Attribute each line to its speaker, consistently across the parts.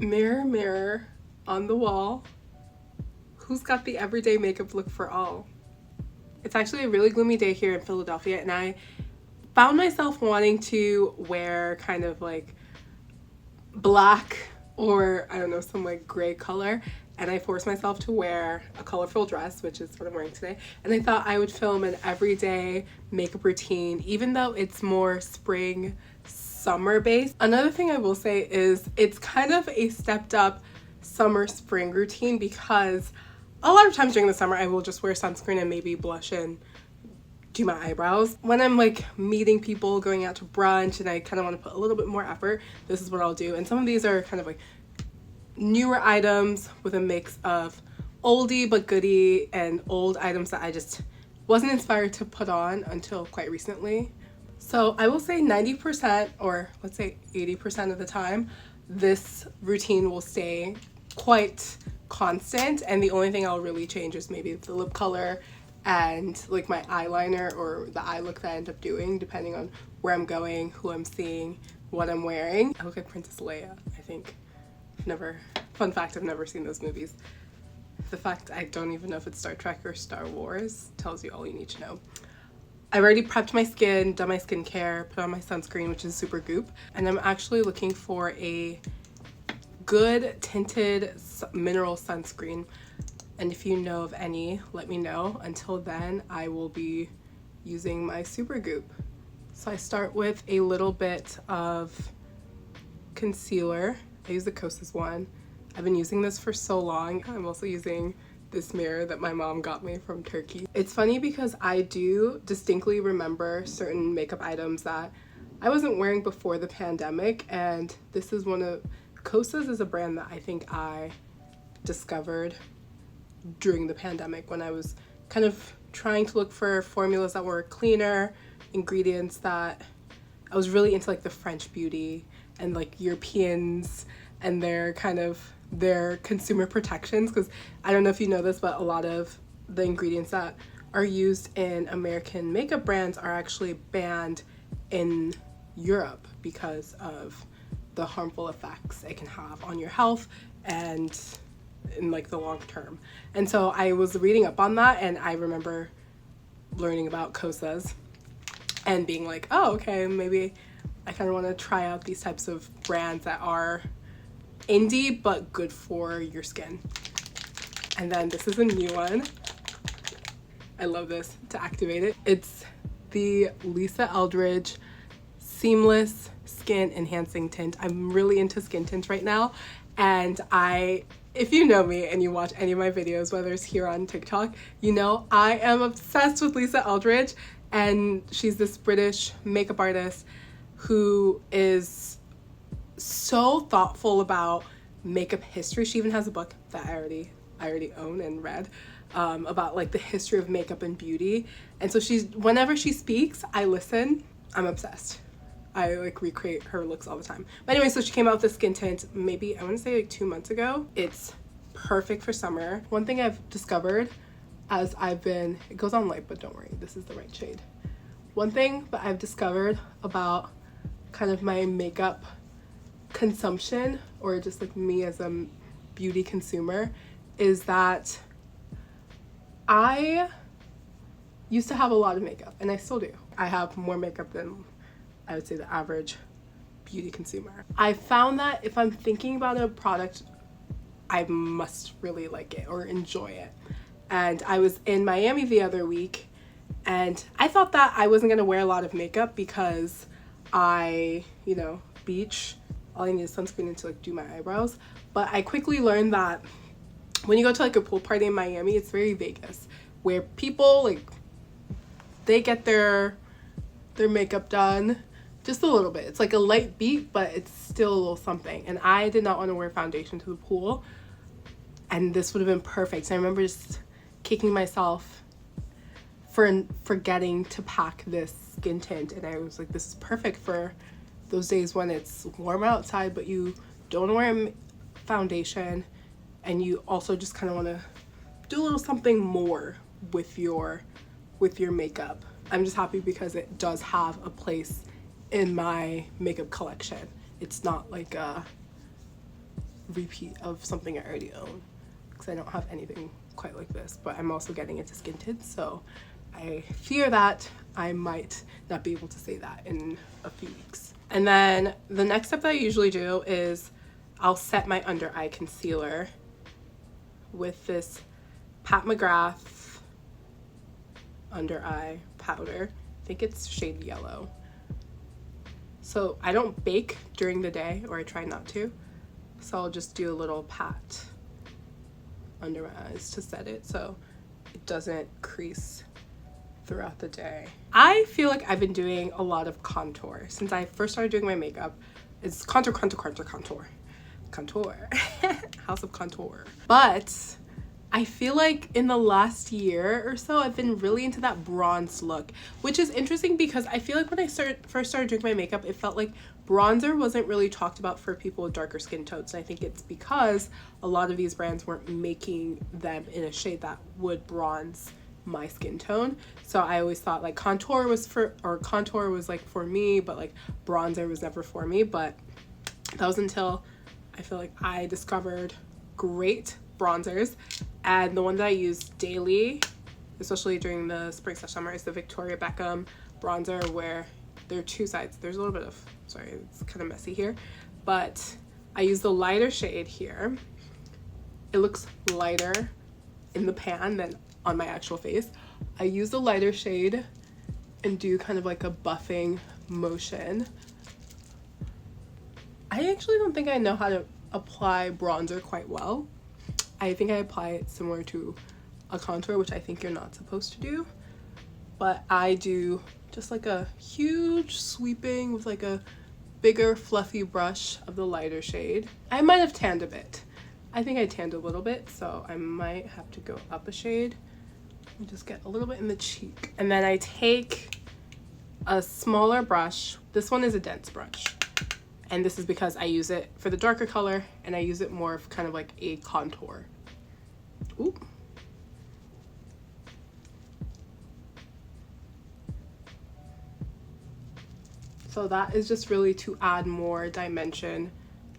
Speaker 1: Mirror, mirror on the wall, who's got the everyday makeup look for all? It's actually a really gloomy day here in Philadelphia, and I found myself wanting to wear kind of like black or I don't know, some like gray color, and I forced myself to wear a colorful dress, which is what I'm wearing today. And I thought I would film an everyday makeup routine, even though it's more spring summer based. Another thing I will say is it's kind of a stepped up summer spring routine, because a lot of times during the summer I will just wear sunscreen and maybe blush and do my eyebrows. When I'm like meeting people, going out to brunch, and I kind of want to put a little bit more effort, this is what I'll do. And some of these are kind of like newer items with a mix of oldie but goodie and old items that I just wasn't inspired to put on until quite recently. So I will say 90%, or let's say 80% of the time, this routine will stay quite constant, and the only thing I'll really change is maybe the lip color and like my eyeliner or the eye look that I end up doing, depending on where I'm going, who I'm seeing, what I'm wearing. I look like Princess Leia, I think. Fun fact, I've never seen those movies. The fact I don't even know if it's Star Trek or Star Wars tells you all you need to know. I've already prepped my skin, done my skincare, put on my sunscreen, which is Super Goop, and I'm actually looking for a good tinted mineral sunscreen. And if you know of any, let me know. Until then, I will be using my Super Goop. So I start with a little bit of concealer. I use the Kosas one. I've been using this for so long. I'm also using this mirror that my mom got me from Turkey. It's funny because I do distinctly remember certain makeup items that I wasn't wearing before the pandemic, and this is one of Kosas is a brand that I think I discovered during the pandemic when I was kind of trying to look for formulas that were cleaner, ingredients that I was really into, like the French beauty and like Europeans and their consumer protections, because I don't know if you know this, but a lot of the ingredients that are used in American makeup brands are actually banned in Europe because of the harmful effects it can have on your health and in like the long term. And so I was reading up on that, and I remember learning about Kosas and being like, oh, okay, maybe I kind of want to try out these types of brands that are indie but good for your skin. And then this is a new one. I love this to activate it. It's the Lisa Eldridge Seamless Skin Enhancing Tint. I'm really into skin tints right now, and if you know me and you watch any of my videos, whether it's here on TikTok, you know I am obsessed with Lisa Eldridge, and she's this British makeup artist who is so thoughtful about makeup history. She even has a book that I already own and read about like the history of makeup and beauty. And so whenever she speaks, I listen. I'm obsessed. I like recreate her looks all the time. But anyway, so she came out with this skin tint maybe, I want to say like 2 months ago. It's perfect for summer. One thing I've discovered as it goes on light, but don't worry, this is the right shade. One thing that I've discovered about kind of my makeup consumption, or just like me as a beauty consumer, is that I used to have a lot of makeup, and I still do. I have more makeup than I would say the average beauty consumer. I found that if I'm thinking about a product, I must really like it or enjoy it. And I was in Miami the other week, and I thought that I wasn't gonna wear a lot of makeup because beach, all I need is sunscreen and to like do my eyebrows. But I quickly learned that when you go to like a pool party in Miami, it's very Vegas, where people like, they get their makeup done just a little bit. It's like a light beat, but it's still a little something. And I did not want to wear foundation to the pool, and this would have been perfect. So I remember just kicking myself for forgetting to pack this skin tint, and I was like, this is perfect for those days when it's warm outside but you don't wear foundation, and you also just kind of want to do a little something more with your makeup. I'm just happy because it does have a place in my makeup collection. It's not like a repeat of something I already own, because I don't have anything quite like this. But I'm also getting into skin tints, so I fear that I might not be able to say that in a few weeks. And then the next step that I usually do is I'll set my under eye concealer with this Pat McGrath under eye powder. I think it's shade yellow. So I don't bake during the day, or I try not to. So I'll just do a little pat under my eyes to set it so it doesn't crease throughout the day. I feel like I've been doing a lot of contour since I first started doing my makeup. It's contour house of contour. But I feel like in the last year or so I've been really into that bronze look, which is interesting because I feel like when I first started doing my makeup, it felt like bronzer wasn't really talked about for people with darker skin tones. And I think it's because a lot of these brands weren't making them in a shade that would bronze my skin tone. So I always thought like contour was like for me, but like bronzer was never for me. But that was until I feel like I discovered great bronzers, and the one that I use daily, especially during the spring/summer, is the Victoria Beckham bronzer, where there are two sides. There's a little bit of, sorry, it's kind of messy here, but I use the lighter shade here. It looks lighter in the pan than on my actual face. I use the lighter shade and do kind of like a buffing motion. I actually don't think I know how to apply bronzer quite well. I think I apply it similar to a contour, which I think you're not supposed to do. But I do just like a huge sweeping with like a bigger fluffy brush of the lighter shade. I might have tanned a bit. I think I tanned a little bit, so I might have to go up a shade and just get a little bit in the cheek. And then I take a smaller brush. This one is a dense brush. And this is because I use it for the darker color, and I use it more of kind of like a contour. Ooh. So that is just really to add more dimension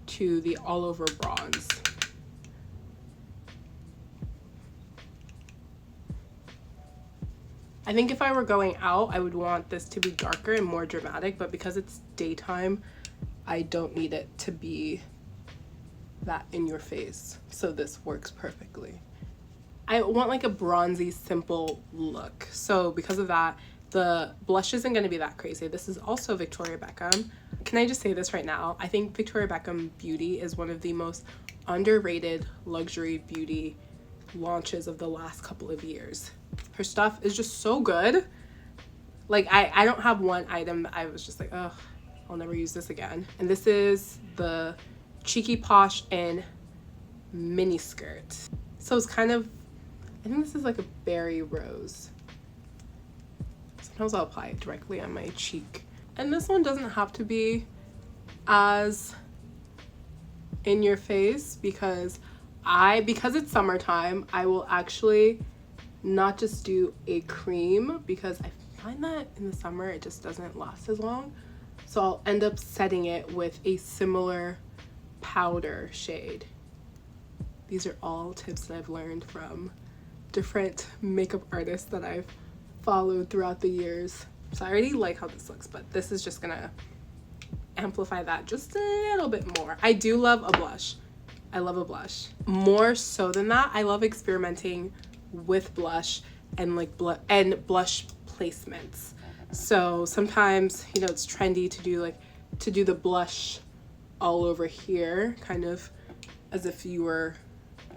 Speaker 1: to the all over bronze. I think if I were going out, I would want this to be darker and more dramatic, but because it's daytime, I don't need it to be that in your face, so this works perfectly. I want like a bronzy, simple look, so because of that, the blush isn't going to be that crazy. This is also Victoria Beckham. Can I just say this right now? I think Victoria Beckham Beauty is one of the most underrated luxury beauty launches of the last couple of years. Her stuff is just so good. Like I don't have one item that I was just like, ugh, I'll never use this again. And this is the Cheeky Posh in mini skirt. So it's kind of, I think this is like a berry rose. Sometimes I'll apply it directly on my cheek. And this one doesn't have to be as in your face because it's summertime, I will actually not just do a cream because I find that in the summer it just doesn't last as long. So I'll end up setting it with a similar powder shade. These are all tips that I've learned from different makeup artists that I've followed throughout the years. So I already like how this looks, but this is just gonna amplify that just a little bit more. I do love a blush. I love a blush. More so than that, I love experimenting with blush and like blush placements. So sometimes, you know, it's trendy to do the blush all over here, kind of as if you were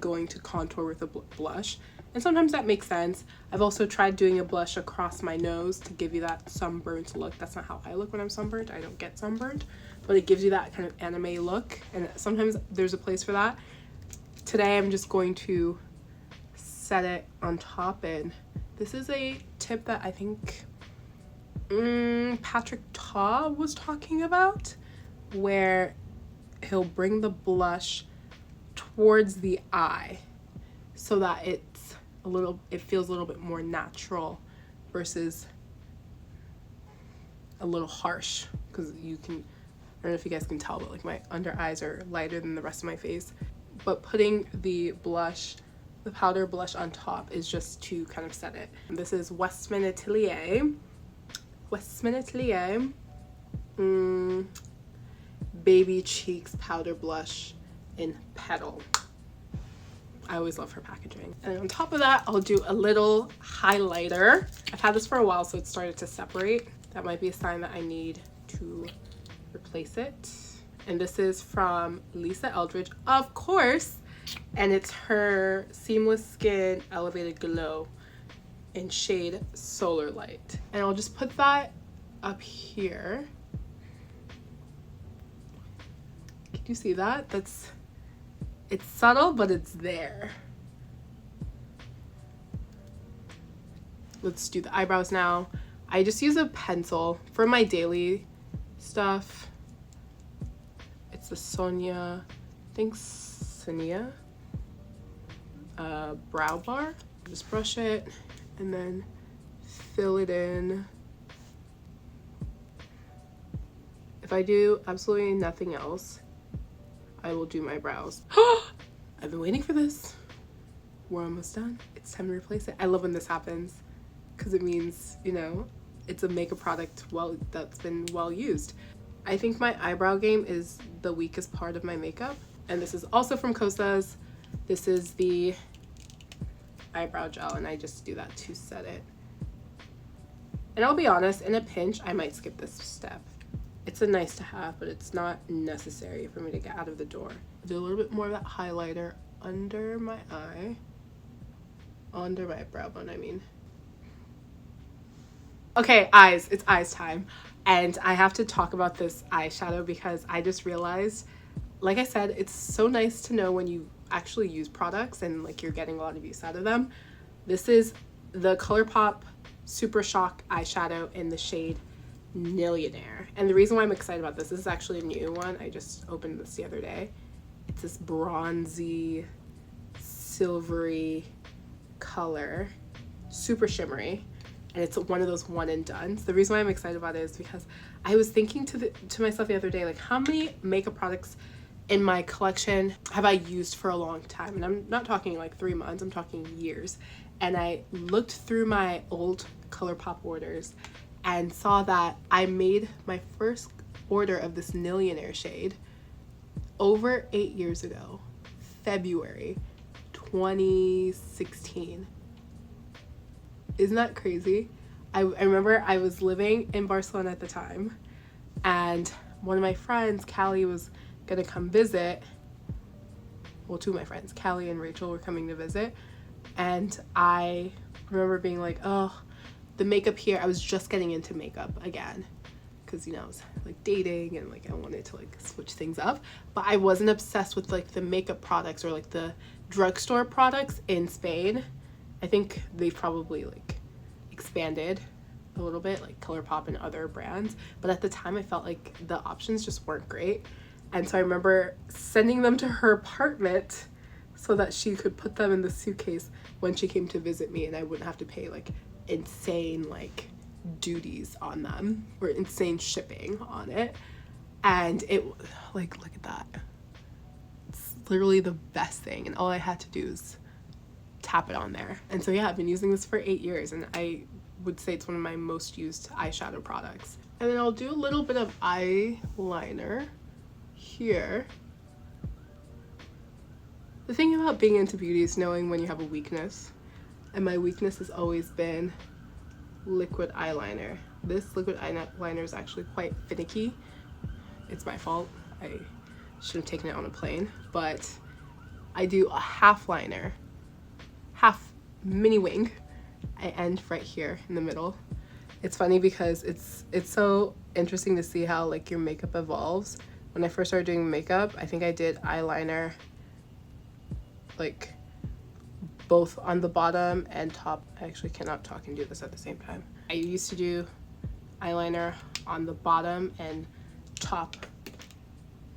Speaker 1: going to contour with a blush. And sometimes that makes sense. I've also tried doing a blush across my nose to give you that sunburnt look. That's not how I look when I'm sunburnt. I don't get sunburnt, but it gives you that kind of anime look. And sometimes there's a place for that. Today I'm just going to set it on top, and this is a tip that I think Patrick Ta was talking about, where he'll bring the blush towards the eye so that it feels a little bit more natural versus a little harsh, because don't know if you guys can tell, but like my under eyes are lighter than the rest of my face. But putting the blush, the powder blush on top is just to kind of set it. And this is Westman Atelier. Baby Cheeks powder blush in Petal. I always love her packaging. And on top of that, I'll do a little highlighter. I've had this for a while, so it started to separate. That might be a sign that I need to replace it. And this is from Lisa Eldridge, of course. And it's her Seamless Skin Elevated Glow in shade Solar Light. And I'll just put that up here. Can you see that? It's subtle, but it's there. Let's do the eyebrows now. I just use a pencil for my daily stuff. It's the Sonia, I think Sonia brow bar. Just brush it and then fill it in. If I do absolutely nothing else, I will do my brows. I've been waiting for this. We're almost done. It's time to replace it. I love when this happens because it means, you know, it's a makeup product that's been well used. I think my eyebrow game is the weakest part of my makeup. And this is also from Kosas. This is the eyebrow gel, and I just do that to set it. And I'll be honest, in a pinch, I might skip this step. It's a nice to have, but it's not necessary for me to get out of the door. I'll do a little bit more of that highlighter under my eye. Under my brow bone, I mean. Okay, eyes. It's eyes time. And I have to talk about this eyeshadow because I just realized, like I said, it's so nice to know when you actually use products and like you're getting a lot of use out of them. This is the ColourPop Super Shock eyeshadow in the shade Millionaire. And the reason why I'm excited about this is actually a new one. I just opened this the other day. It's this bronzy, silvery color, super shimmery, and it's one of those one and dones. The reason why I'm excited about it is because I was thinking to myself the other day, like, how many makeup products in my collection have I used for a long time? And I'm not talking like 3 months, I'm talking years. And I looked through my old ColourPop orders and saw that I made my first order of this Millionaire shade over 8 years ago, February 2016. Isn't that crazy? I remember I was living in Barcelona at the time, and one of my friends, Callie, was gonna come visit. Well, two of my friends, Callie and Rachel, were coming to visit, and I remember being like, oh, the makeup here, I was just getting into makeup again because, you know, I was like dating and like I wanted to like switch things up, but I wasn't obsessed with like the makeup products or like the drugstore products in Spain. I think they've probably like expanded a little bit, like ColourPop and other brands, but at the time I felt like the options just weren't great. And so I remember sending them to her apartment so that she could put them in the suitcase when she came to visit me, and I wouldn't have to pay like insane like duties on them or insane shipping on it. And it, like, look at that, it's literally the best thing, and all I had to do is tap it on there. And so yeah, I've been using this for 8 years, and I would say it's one of my most used eyeshadow products. And then I'll do a little bit of eyeliner here. The thing about being into beauty is knowing when you have a weakness, and my weakness has always been liquid eyeliner. This liquid eyeliner is actually quite finicky. It's my fault. I should have taken it on a plane, but I do a half liner, half mini wing. I end right here in the middle. It's funny because it's so interesting to see how like your makeup evolves. When I first started doing makeup, I think I did eyeliner like both on the bottom and top. I actually cannot talk and do this at the same time. I used to do eyeliner on the bottom and top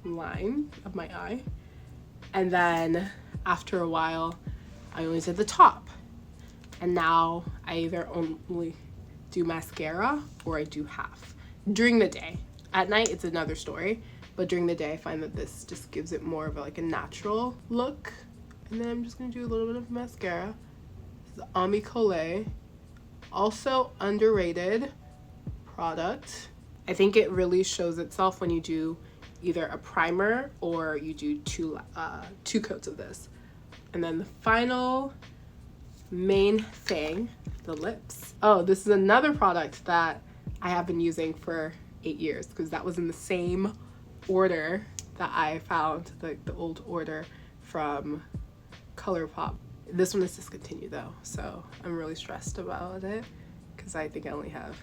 Speaker 1: line of my eye, and then after a while I only did the top, and now I either only do mascara or I do half during the day. At night it's another story, but during the day I find that this just gives it more of like a natural look. And then I'm just gonna do a little bit of mascara. This is Ami Collet, also underrated product. I think it really shows itself when you do either a primer or you do two coats of this. And then the final main thing, the lips. Oh, this is another product that I have been using for 8 years, because that was in the same order that I found the old order from ColourPop. This one is discontinued though, so I'm really stressed about it because I think I only have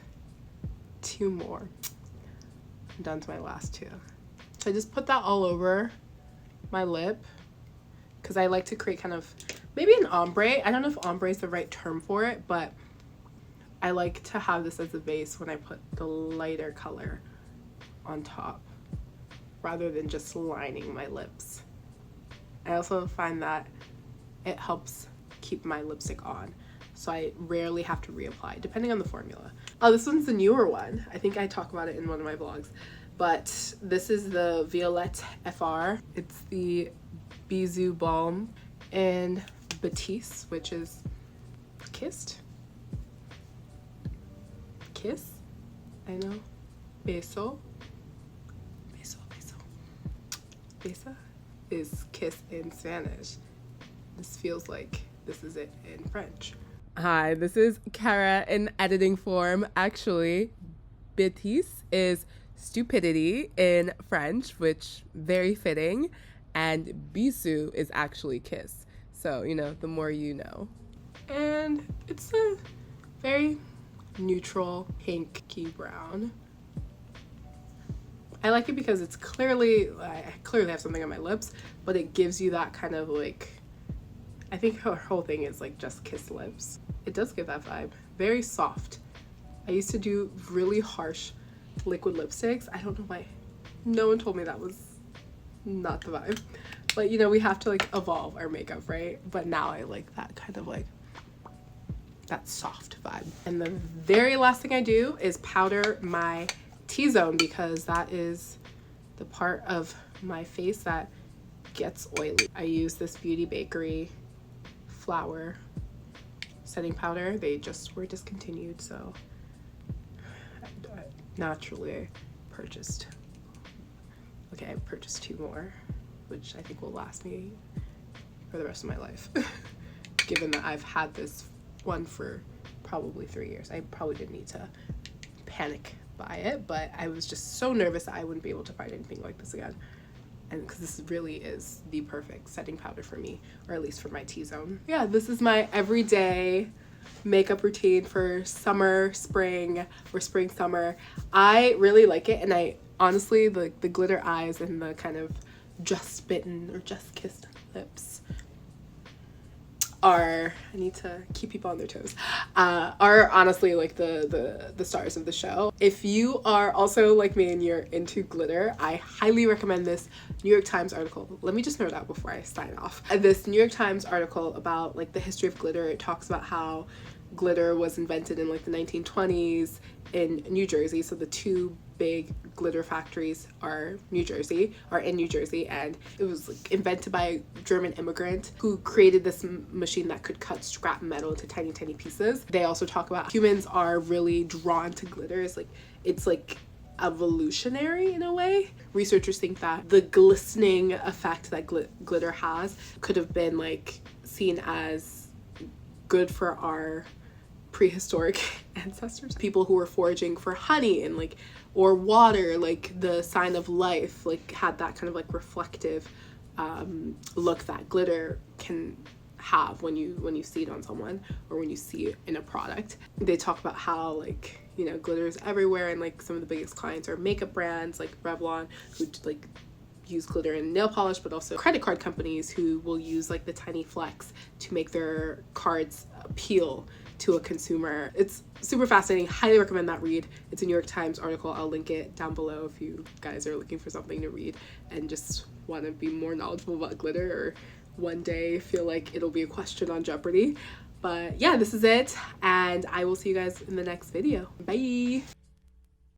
Speaker 1: 2 more. I'm down to my last 2. So I just put that all over my lip because I like to create kind of maybe an ombre. I don't know if ombre is the right term for it, but I like to have this as a base when I put the lighter color on top rather than just lining my lips. I also find that it helps keep my lipstick on, so I rarely have to reapply depending on the formula. Oh, this one's the newer one. I think I talk about it in one of my vlogs, but this is the Violette FR. It's the Bisou Balm and Batiste, which is kissed. Kiss? I know. Beso. Beso, beso. Besa is kiss in Spanish. This feels like this is it in French. Hi, this is Kara in editing form. Actually, bêtise is stupidity in French, which very fitting, and bisou is actually kiss. So, you know, the more you know. And it's a very neutral pinky brown. I like it because it's clearly, I clearly have something on my lips, but it gives you that kind of like, I think her whole thing is like just kiss lips. It does give that vibe. Very soft. I used to do really harsh liquid lipsticks. I don't know why. No one told me that was not the vibe. But you know, we have to like evolve our makeup, right? But now I like that kind of like, that soft vibe. And the very last thing I do is powder my T-zone, because that is the part of my face that gets oily. I use this Beauty Bakery flower setting powder. They just were discontinued, so naturally I purchased 2 more, which I think will last me for the rest of my life. Given that I've had this one for probably 3 years. I probably didn't need to panic buy it, but I was just so nervous that I wouldn't be able to find anything like this again. And because this really is the perfect setting powder for me, or at least for my T-zone. Yeah, this is my everyday makeup routine for summer, spring, or spring, summer. I really like it, and I honestly, the glitter eyes and the kind of just bitten or just kissed lips are, I need to keep people on their toes, are honestly like the stars of the show. If you are also like me and you're into glitter, I highly recommend this New York Times article. Let me just note out before I sign off. This New York Times article about like the history of glitter. It talks about how glitter was invented in like the 1920s in New Jersey. So the 2 big glitter factories are in New Jersey, and it was like invented by a German immigrant who created this machine that could cut scrap metal into tiny pieces. They also talk about humans are really drawn to glitter. It's like evolutionary in a way. Researchers think that the glistening effect that glitter has could have been like seen as good for our prehistoric ancestors, people who were foraging for honey and like, or water, like the sign of life, like had that kind of like reflective look that glitter can have when you see it on someone or when you see it in a product. They talk about how like, you know, glitter is everywhere, and like some of the biggest clients are makeup brands like Revlon, who like use glitter in nail polish, but also credit card companies who will use like the tiny flecks to make their cards appeal to a consumer. It's super fascinating. Highly recommend that read. It's a New York Times article. I'll link it down below if you guys are looking for something to read and just want to be more knowledgeable about glitter, or one day feel like it'll be a question on Jeopardy. But yeah, this is it, and I will see you guys in the next video. Bye!